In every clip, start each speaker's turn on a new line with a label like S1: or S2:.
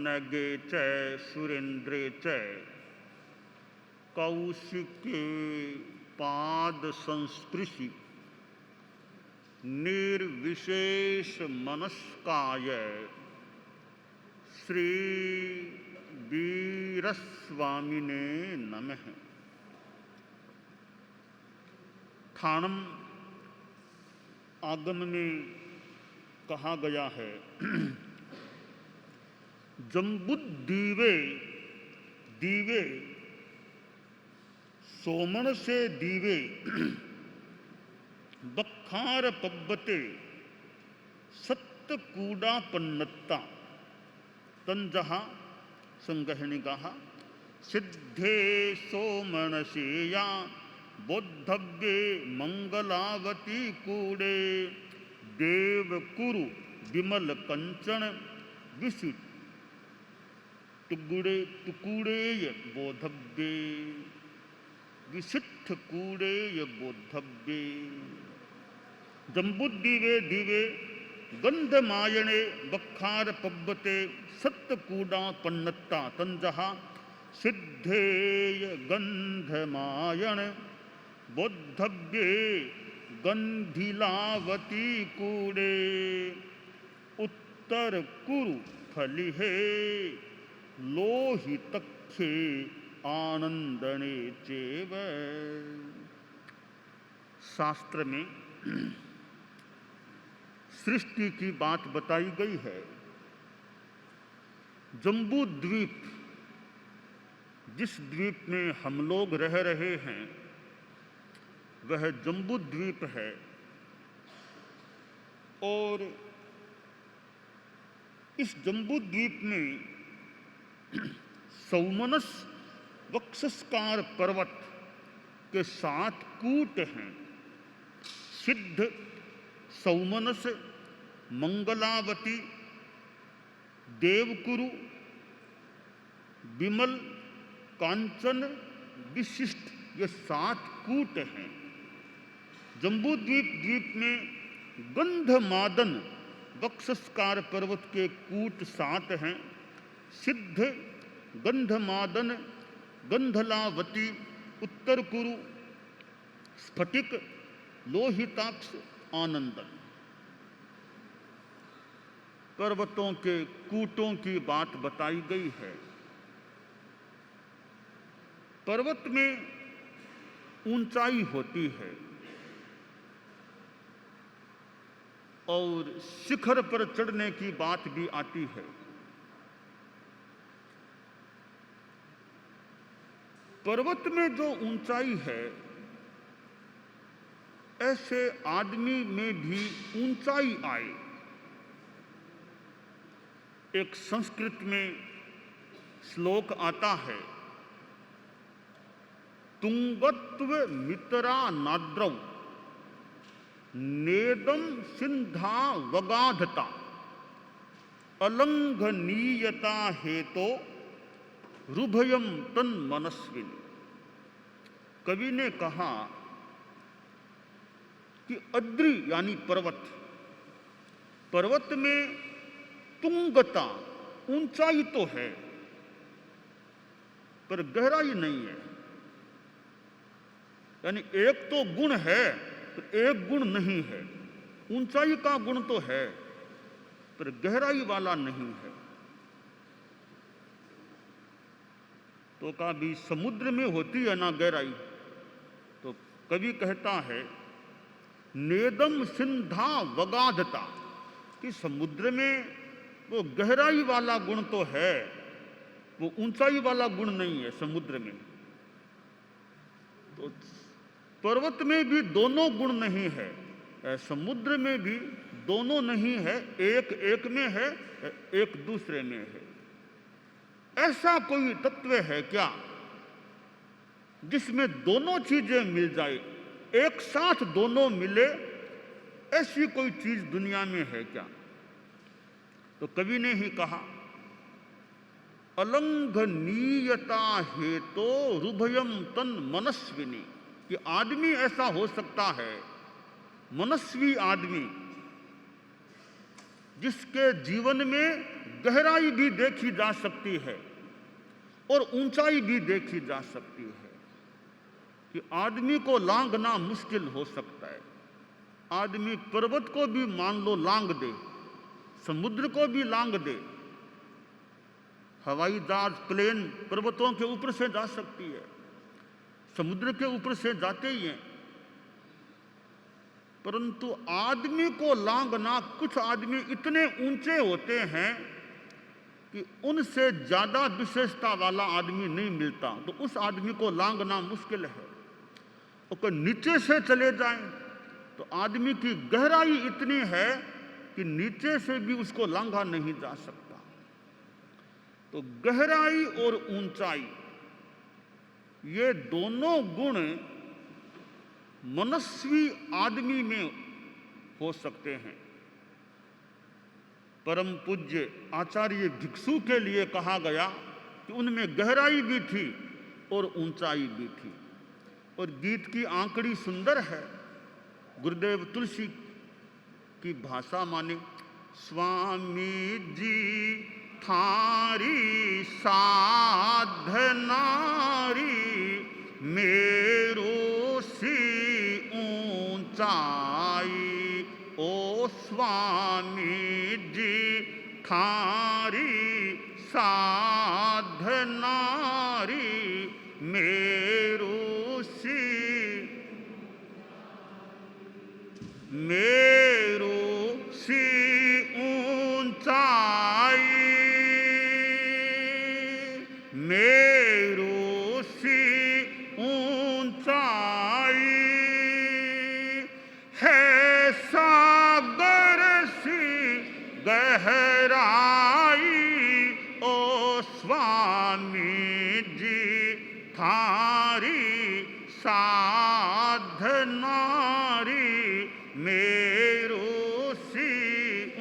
S1: नगे च सुरेन्द्रे च कौशिके पाद संस्पृशि निर्विशेष मनस्काय श्री वीरस्वामिने नमः। थानम आगम में कहा गया है जम्बुद्दीवे दीवे सोमन से दीवे बखार पब्बते सत्य कूड़ा पन्नत्ता तंजहा संगहनि कहा सिद्धे सोमनसेया बोद्धव्ये मंगलावती कूड़े देवकुरु विमल कंचन विशुद्ध टुकूड़ेय बोधव्ये विशिष्ट कूड़ेय बोधव्ये जम्बुद्दीवे दीवे गंधमायणे बखार पब्बते सत्य कूड़ा पन्नत्ता तंजहा सिद्धेय गंधमायण बोद्धव्ये गंधिलावती कूड़े उत्तर कुरु फलिहे लोहितक्षे आनंदने चेव। शास्त्र में सृष्टि की बात बताई गई है। जम्बू द्वीप, जिस द्वीप में हम लोग रह रहे हैं वह जम्बू द्वीप है और इस जम्बू द्वीप में सौमनस वक्षस्कार पर्वत के 7 कूट हैं। सिद्ध, सौमनस, मंगलावती, देवकुरु, विमल, कांचन, विशिष्ट, ये 7 कूट हैं। जम्बू द्वीप में गंधमादन वक्षस्कार पर्वत के कूट 7 हैं। सिद्ध, गंधमादन, गंधलावती, उत्तर कुरु, स्फटिक, लोहिताक्ष, आनंदन। पर्वतों के कूटों की बात बताई गई है। पर्वत में ऊंचाई होती है और शिखर पर चढ़ने की बात भी आती है। पर्वत में जो ऊंचाई है ऐसे आदमी में भी ऊंचाई आए। एक संस्कृत में श्लोक आता है तुंगत्व मित्रा नाद्रौ नेदम सिंधा वगाधता अलंघनीयता हेतो रुभयम तन मनस्विन। कवि ने कहा कि अद्रि यानी पर्वत, पर्वत में तुंगता ऊंचाई तो है पर गहराई नहीं है। यानी एक तो गुण है पर एक गुण नहीं है। ऊंचाई का गुण तो है पर गहराई वाला नहीं है। तो कभी समुद्र में होती है ना गहराई, तो कवि कहता है नेदम सिंधा वगाधता कि समुद्र में वो गहराई वाला गुण तो है, वो ऊंचाई वाला गुण नहीं है समुद्र में। तो पर्वत में भी दोनों गुण नहीं है, समुद्र में भी दोनों नहीं है, एक एक में है, एक दूसरे में है। ऐसा कोई तत्व है क्या जिसमें दोनों चीजें मिल जाए, एक साथ दोनों मिले? ऐसी कोई चीज दुनिया में है क्या? तो कवि ने ही कहा अलंघनीयता हेतो रुभयम तन मनस्विनी, कि आदमी ऐसा हो सकता है, मनस्वी आदमी जिसके जीवन में गहराई भी देखी जा सकती है और ऊंचाई भी देखी जा सकती है कि आदमी को लांघना मुश्किल हो सकता है। आदमी पर्वत को भी मान लो लांघ दे, समुद्र को भी लांघ दे, हवाई जहाज प्लेन पर्वतों के ऊपर से जा सकती है, समुद्र के ऊपर से जाते ही हैं, परंतु आदमी को लांघना, कुछ आदमी इतने ऊंचे होते हैं कि उनसे ज्यादा विशेषता वाला आदमी नहीं मिलता, तो उस आदमी को लांघना मुश्किल है। और नीचे से चले जाएं तो आदमी की गहराई इतनी है कि नीचे से भी उसको लांघा नहीं जा सकता। तो गहराई और ऊंचाई, ये दोनों गुण मनस्वी आदमी में हो सकते हैं। परम पूज्य आचार्य भिक्षु के लिए कहा गया कि उनमें गहराई भी थी और ऊंचाई भी थी। और गीत की आंकड़ी सुंदर है। गुरुदेव तुलसी की भाषा माने, स्वामी जी थारी साधनारी मेरो सी ऊंचाई, ओ स्वामी जी थारी साधनारी मेरो सी ऊंचाई, मेरो सी ऊंचाई है सागर सी गहराई, ओ स्वामी जी थारी साधनारी मेरो सी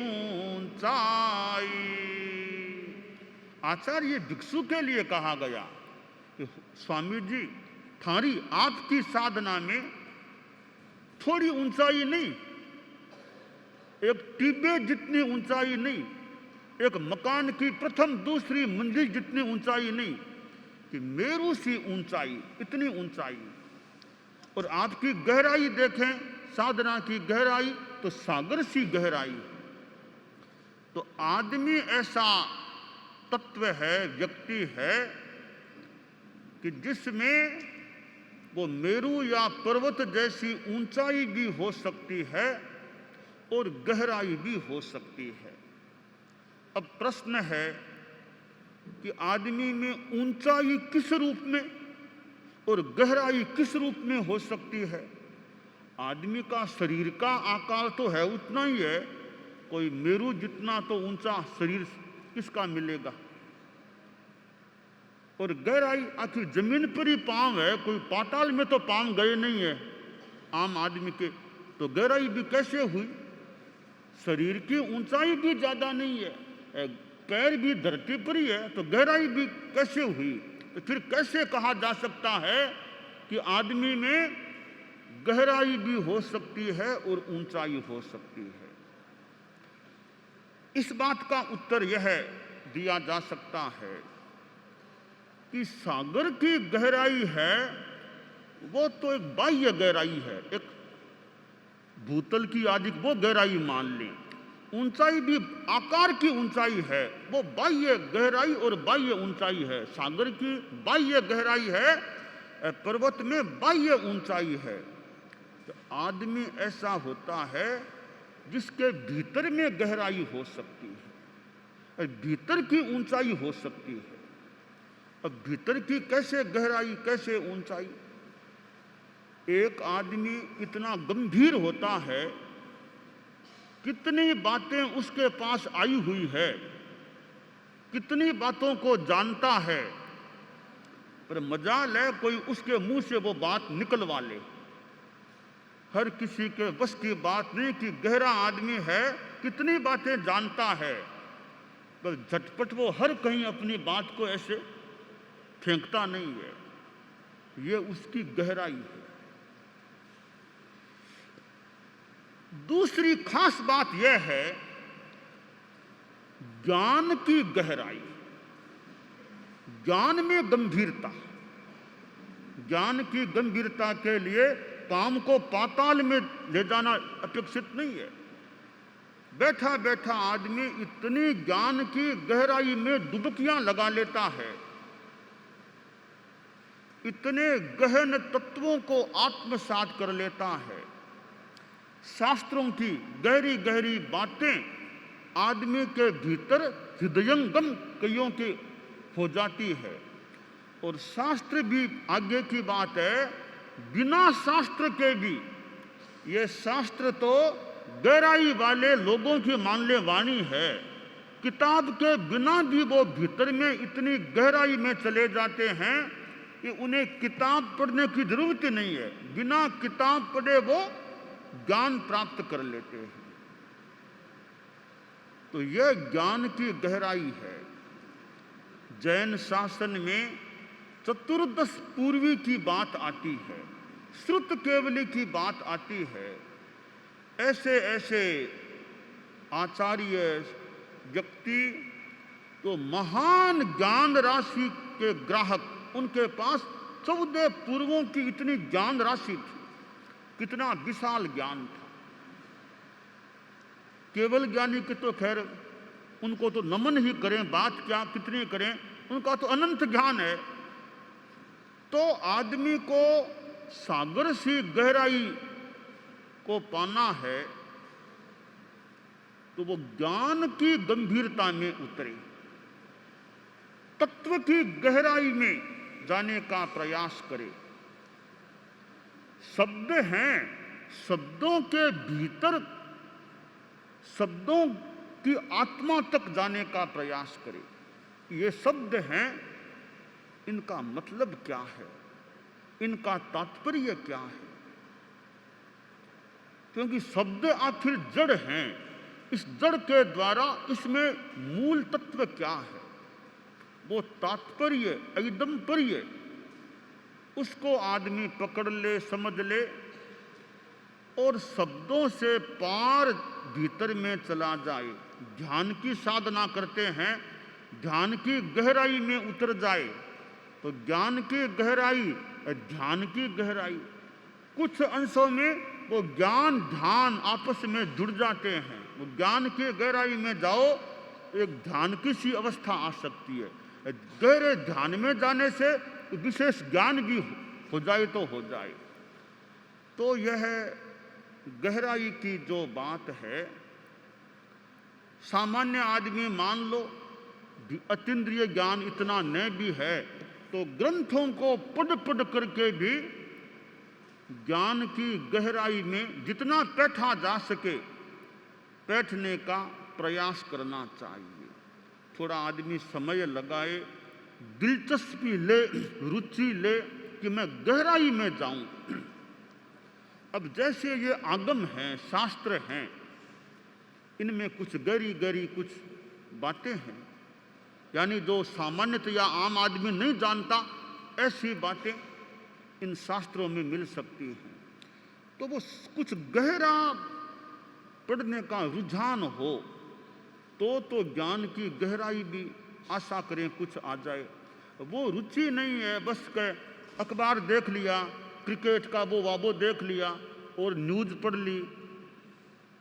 S1: ऊंचाई। आचार्य भिक्षु के लिए कहा गया कि स्वामी जी थारी, आपकी साधना में थोड़ी ऊंचाई नहीं, एक टिब्बे जितनी ऊंचाई नहीं, एक मकान की प्रथम दूसरी मंजिल जितनी ऊंचाई नहीं, कि मेरू सी ऊंचाई, इतनी ऊंचाई। और आपकी गहराई देखें, साधना की गहराई तो सागर सी गहराई। तो आदमी ऐसा तत्व है, व्यक्ति है कि जिसमें वो मेरू या पर्वत जैसी ऊंचाई भी हो सकती है और गहराई भी हो सकती है। अब प्रश्न है कि आदमी में ऊंचाई किस रूप में और गहराई किस रूप में हो सकती है। आदमी का शरीर का आकार तो है उतना ही है, कोई मेरू जितना तो ऊंचा शरीर किसका मिलेगा। और गहराई, आखिर जमीन पर ही पांव है, कोई पाताल में तो पांव गए नहीं है आम आदमी के, तो गहराई भी कैसे हुई। शरीर की ऊंचाई भी ज्यादा नहीं है, पैर भी धरती पर ही है, तो गहराई भी कैसे हुई। तो फिर कैसे कहा जा सकता है कि आदमी में गहराई भी हो सकती है और ऊंचाई हो सकती है। इस बात का उत्तर यह दिया जा सकता है कि सागर की गहराई है वो तो एक बाह्य गहराई है, एक भूतल की आदि वो गहराई मान लें। ऊंचाई भी आकार की ऊंचाई है, वो बाह्य गहराई और बाह्य ऊंचाई है। सागर की बाह्य गहराई है, पर्वत में बाह्य ऊंचाई है। तो आदमी ऐसा होता है जिसके भीतर में गहराई हो सकती है, भीतर की ऊंचाई हो सकती है। अब भीतर की कैसे गहराई, कैसे ऊंचाई। एक आदमी इतना गंभीर होता है, कितनी बातें उसके पास आई हुई है, कितनी बातों को जानता है, पर मजाल है कोई उसके मुंह से वो बात निकलवा ले। हर किसी के बस की बात नहीं कि गहरा आदमी है, कितनी बातें जानता है, पर झटपट वो हर कहीं अपनी बात को ऐसे फेंकता नहीं है। ये उसकी गहराई है। दूसरी खास बात यह है ज्ञान की गहराई, ज्ञान में गंभीरता। ज्ञान की गंभीरता के लिए काम को पाताल में ले जाना अपेक्षित नहीं है। बैठा बैठा आदमी इतनी ज्ञान की गहराई में डुबकियां लगा लेता है, इतने गहन तत्वों को आत्मसात कर लेता है। शास्त्रों की गहरी गहरी बातें आदमी के भीतर हृदयंगम कईयों की हो जाती है। और शास्त्र भी आगे की बात है, बिना शास्त्र के भी, ये शास्त्र तो गहराई वाले लोगों की मानने वाणी है। किताब के बिना भी वो भीतर में इतनी गहराई में चले जाते हैं कि उन्हें किताब पढ़ने की जरूरत ही नहीं है। बिना किताब पढ़े वो ज्ञान प्राप्त कर लेते हैं। तो यह ज्ञान की गहराई है। जैन शासन में चतुर्दश पूर्वी की बात आती है, श्रुत केवली की बात आती है। ऐसे ऐसे आचार्य व्यक्ति तो महान ज्ञान राशि के ग्राहक, उनके पास 14 पूर्वों की इतनी ज्ञान राशि थी। कितना विशाल ज्ञान था। केवल ज्ञानी के तो खैर उनको तो नमन ही करें, बात क्या कितनी करें, उनका तो अनंत ज्ञान है। तो आदमी को सागर सी गहराई को पाना है तो वो ज्ञान की गंभीरता में उतरे, तत्व की गहराई में जाने का प्रयास करे। शब्द हैं, शब्दों के भीतर शब्दों की आत्मा तक जाने का प्रयास करे। ये शब्द हैं, इनका मतलब क्या है, इनका तात्पर्य क्या है। क्योंकि शब्द आखिर जड़ हैं, इस जड़ के द्वारा इसमें मूल तत्व क्या है, वो तात्पर्य ऐदम्पर्य, उसको आदमी पकड़ ले, समझ ले और शब्दों से पार भीतर में चला जाए। ध्यान की साधना करते हैं, ध्यान की गहराई में उतर जाए तो ज्ञान की गहराई, ध्यान की गहराई, कुछ अंशों में वो ज्ञान ध्यान आपस में जुड़ जाते हैं। वो ज्ञान की गहराई में जाओ, एक ध्यान की सी अवस्था आ सकती है। गहरे ध्यान में जाने से विशेष ज्ञान भी हो जाए तो हो जाए। तो यह गहराई की जो बात है, सामान्य आदमी मान लो अतीन्द्रिय ज्ञान इतना न भी है तो ग्रंथों को पढ़ पढ़ करके भी ज्ञान की गहराई में जितना बैठा जा सके बैठने का प्रयास करना चाहिए। थोड़ा आदमी समय लगाए, दिलचस्पी ले, रुचि ले कि मैं गहराई में जाऊं। अब जैसे ये आगम हैं, शास्त्र हैं, इनमें कुछ गहरी गहरी कुछ बातें हैं, यानी जो सामान्यतया आम आदमी नहीं जानता, ऐसी बातें इन शास्त्रों में मिल सकती हैं। तो वो कुछ गहरा पढ़ने का रुझान हो तो ज्ञान की गहराई भी आशा करें कुछ आ जाए। वो रुचि नहीं है, बस अखबार देख लिया, क्रिकेट का वो देख लिया और न्यूज़ पढ़ ली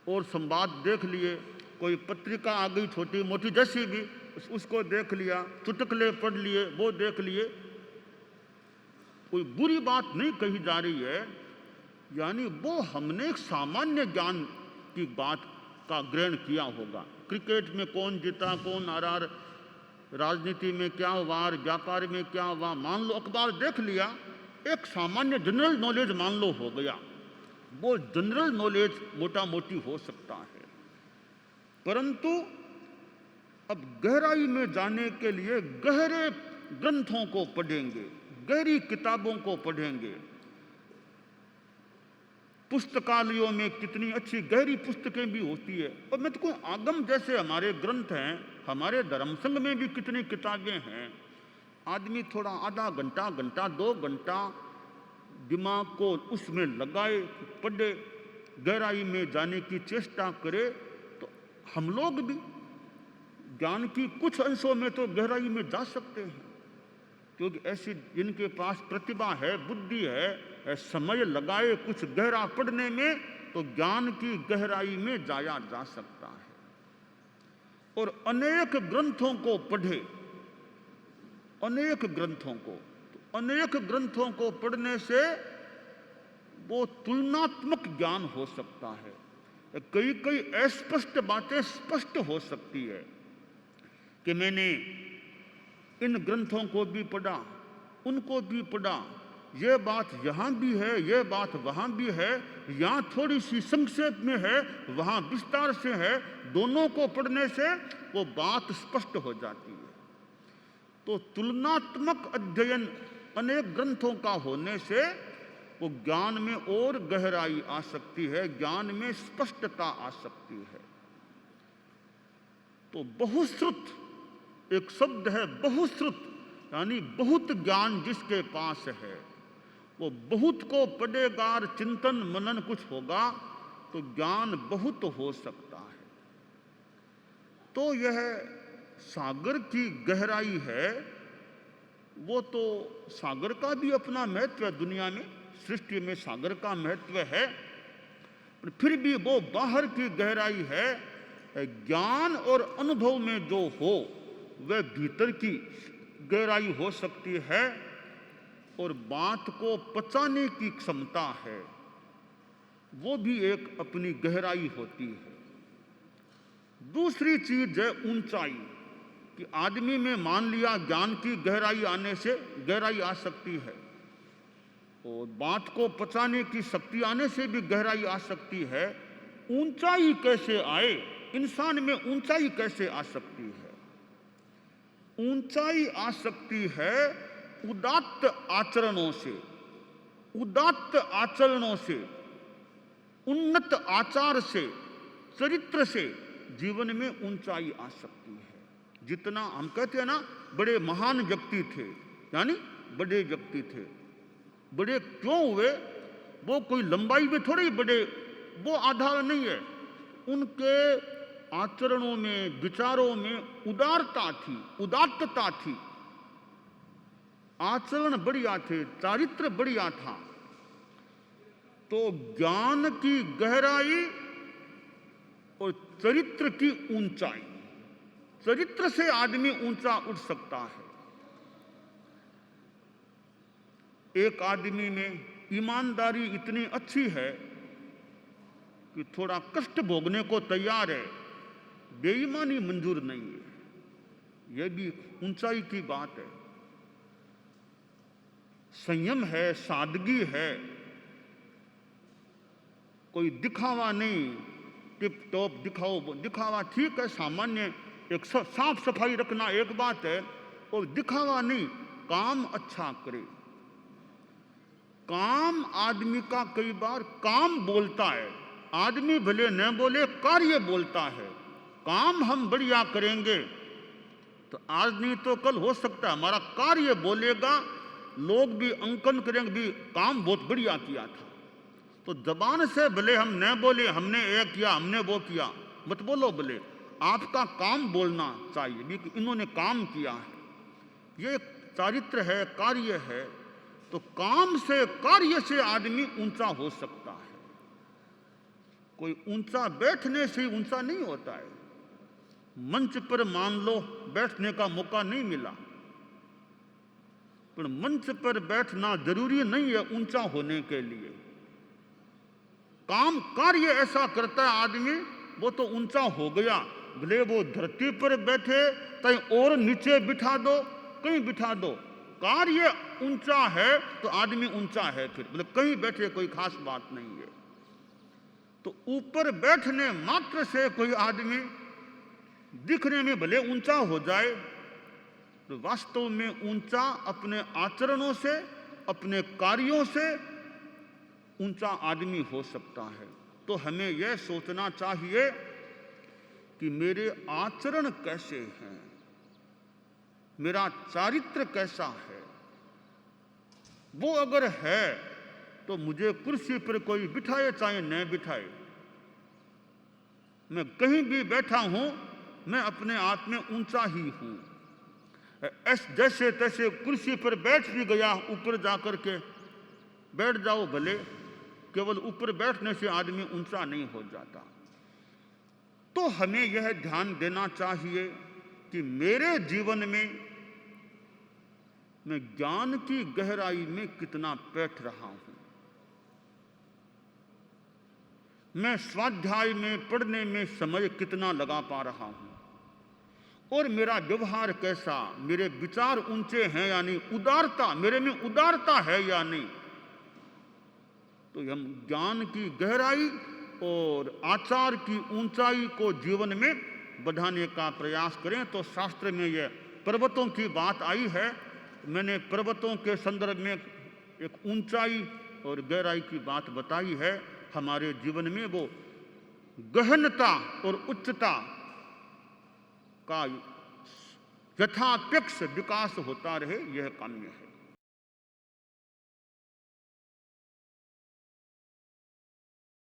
S1: और संवाद देख लिए, कोई पत्रिका आ गई छोटी मोटी जैसी भी, उसको देख लिया, चुटकुले पढ़ लिए, वो देख लिए। कोई बुरी बात नहीं कही जा रही है, यानी वो हमने एक सामान्य ज्ञान की बात का ग्रहण किया होगा। क्रिकेट में कौन जीता, कौन हारा, राजनीति में क्या हुआ, व्यापार में क्या हुआ, मान लो अखबार देख लिया, एक सामान्य जनरल नॉलेज मान लो हो गया। वो जनरल नॉलेज मोटा मोटी हो सकता है, परंतु अब गहराई में जाने के लिए गहरे ग्रंथों को पढ़ेंगे, गहरी किताबों को पढ़ेंगे। पुस्तकालयों में कितनी अच्छी गहरी पुस्तकें भी होती है। और मैं तो कोई आगम जैसे हमारे ग्रंथ हैं, हमारे धर्म संघ में भी कितनी किताबें हैं। आदमी थोड़ा आधा घंटा, घंटा, 2 घंटा दिमाग को उसमें लगाए, पढ़े, गहराई में जाने की चेष्टा करे, तो हम लोग भी ज्ञान की कुछ अंशों में तो गहराई में जा सकते हैं, क्योंकि ऐसी जिनके पास प्रतिभा है, बुद्धि है, समय लगाए कुछ गहरा पढ़ने में, तो ज्ञान की गहराई में जाया जा सकता है। और अनेक ग्रंथों को पढ़े, अनेक ग्रंथों को, तो अनेक ग्रंथों को पढ़ने से वो तुलनात्मक ज्ञान हो सकता है। कई कई अस्पष्ट बातें स्पष्ट हो सकती है कि मैंने इन ग्रंथों को भी पढ़ा, उनको भी पढ़ा, ये बात यहाँ भी है, ये बात वहाँ भी है, यहाँ थोड़ी सी संक्षेप में है, वहाँ विस्तार से है। दोनों को पढ़ने से वो बात स्पष्ट हो जाती है। तो तुलनात्मक अध्ययन अनेक ग्रंथों का होने से वो ज्ञान में और गहराई आ सकती है, ज्ञान में स्पष्टता आ सकती है। तो बहुश्रुत एक शब्द है, बहुश्रुत, यानी बहुत ज्ञान जिसके पास है, वो बहुत को पढ़ेगा, चिंतन मनन कुछ होगा तो ज्ञान बहुत हो सकता है। तो यह सागर की गहराई है। वो तो सागर का भी अपना महत्व है, दुनिया में सृष्टि में सागर का महत्व है, पर फिर भी वो बाहर की गहराई है। ज्ञान और अनुभव में जो हो वह भीतर की गहराई हो सकती है, और बात को पचाने की क्षमता है, वो भी एक अपनी गहराई होती है। दूसरी चीज है ऊंचाई, कि आदमी में मान लिया ज्ञान की गहराई आने से गहराई आ सकती है, और बात को पचाने की शक्ति आने से भी गहराई आ सकती है। ऊंचाई कैसे आए, इंसान में ऊंचाई कैसे आ सकती है? ऊंचाई आ सकती है उदात्त आचरणों से, उदात्त आचरणों से, उन्नत आचार से, चरित्र से जीवन में ऊंचाई आ सकती है। जितना हम कहते हैं ना, बड़े महान व्यक्ति थे, यानी बड़े व्यक्ति थे। बड़े क्यों हुए? वो कोई लंबाई में थोड़े ही बड़े, वो आधार नहीं है। उनके आचरणों में, विचारों में उदारता थी, उदात्तता थी, आचरण बढ़िया थे, चारित्र बढ़िया था। तो ज्ञान की गहराई और चरित्र की ऊंचाई, चरित्र से आदमी ऊंचा उठ सकता है। एक आदमी में ईमानदारी इतनी अच्छी है कि थोड़ा कष्ट भोगने को तैयार है, बेईमानी मंजूर नहीं है, यह भी ऊंचाई की बात है। संयम है, सादगी है, कोई दिखावा नहीं, टिप टॉप दिखाओ, दिखावा ठीक है, सामान्य एक साफ सफाई रखना एक बात है, और दिखावा नहीं, काम अच्छा करे। काम आदमी का कई बार काम बोलता है, आदमी भले न बोले, कार्य बोलता है। काम हम बढ़िया करेंगे तो आज नहीं तो कल हो सकता है हमारा कार्य बोलेगा, लोग भी अंकन करेंगे भी काम बहुत बढ़िया किया था। तो जबान से भले हम न बोले हमने ये किया, हमने वो किया, मत बोलो, भले आपका काम बोलना चाहिए भी कि इन्होंने काम किया है। ये चारित्र है, कार्य है। तो काम से, कार्य से आदमी ऊंचा हो सकता है। कोई ऊंचा बैठने से ऊंचा नहीं होता है। मंच पर मान लो बैठने का मौका नहीं मिला, पर मंच पर बैठना जरूरी नहीं है ऊंचा होने के लिए। काम कार्य ऐसा करता है आदमी, वो तो ऊंचा हो गया। भले वो धरती पर बैठे, कहीं और नीचे बिठा दो, कहीं बिठा दो, कार्य ऊंचा है तो आदमी ऊंचा है। फिर मतलब कहीं बैठे कोई खास बात नहीं है। तो ऊपर बैठने मात्र से कोई आदमी दिखने में भले ऊंचा हो जाए, तो वास्तव में ऊंचा अपने आचरणों से, अपने कार्यों से ऊंचा आदमी हो सकता है। तो हमें यह सोचना चाहिए कि मेरे आचरण कैसे हैं, मेरा चारित्र कैसा है। वो अगर है तो मुझे कुर्सी पर कोई बिठाए चाहे न बिठाए, मैं कहीं भी बैठा हूं मैं अपने आप में ऊंचा ही हूं। जैसे तैसे कुर्सी पर बैठ भी गया, ऊपर जाकर के बैठ जाओ भले, केवल ऊपर बैठने से आदमी ऊंचा नहीं हो जाता। तो हमें यह ध्यान देना चाहिए कि मेरे जीवन में मैं ज्ञान की गहराई में कितना बैठ रहा हूं, मैं स्वाध्याय में पढ़ने में समय कितना लगा पा रहा हूं, और मेरा व्यवहार कैसा, मेरे विचार ऊंचे हैं या नहीं, उदारता, मेरे में उदारता है या नहीं। तो हम ज्ञान की गहराई और आचार की ऊंचाई को जीवन में बढ़ाने का प्रयास करें। तो शास्त्र में यह पर्वतों की बात आई है। मैंने पर्वतों के संदर्भ में एक ऊंचाई और गहराई की बात बताई है। हमारे जीवन में वो गहनता और उच्चता का यथापेक्ष विकास होता रहे, यह काम्य है।